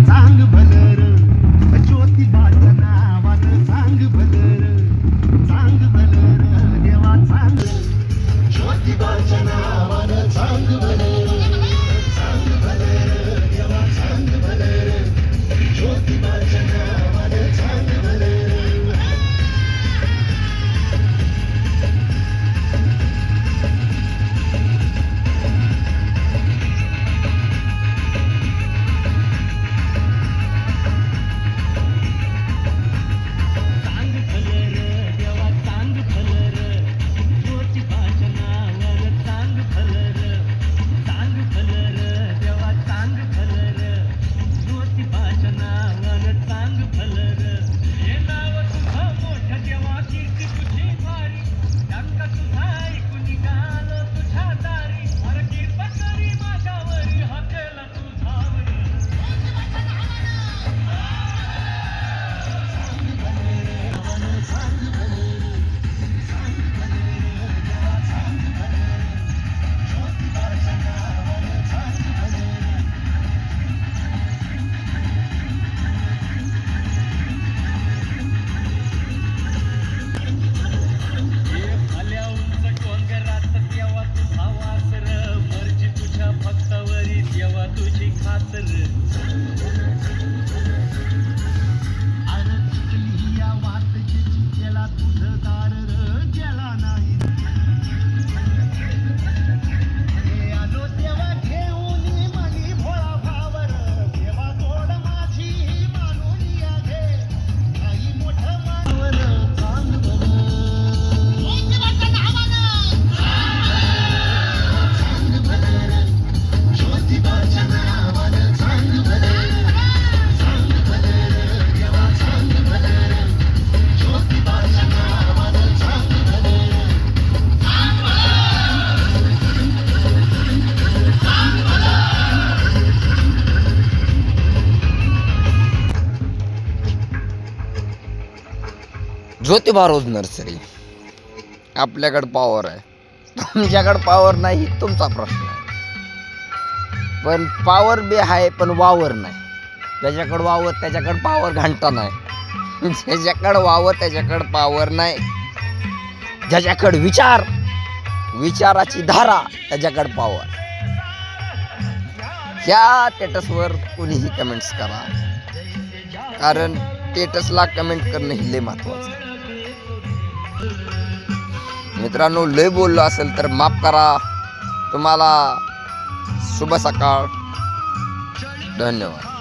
चांग भलर ज्योतिबाच्या नावानं चांग भलर देवा चांग ज्योतिबाच्या नावानं चांग भलर देवा चांग भलर ज्योतिबाच्या नावानं चांग भलर ज्योतिबा रोज नर्सरी. आपल्याकडे पॉवर आहे, तुमच्याकडे पॉवर नाही तुमचा प्रश्न आहे. पण पॉवर बी आहे पण वावर नाही. ज्याच्याकडे वावर त्याच्याकडे पॉवर घंटा नाही. ज्याच्याकडे वावर त्याच्याकडे पॉवर नाही. ज्याच्याकडे विचाराची धारा त्याच्याकडे पॉवर. ह्या स्टेटसवर कोणीही कमेंट्स करा, कारण स्टेटसला कमेंट करणं हे लय महत्वाचं आहे. मित्रांनो, लय बोललो असेल तर माफ करा. तुम्हाला शुभ सकाळ. धन्यवाद.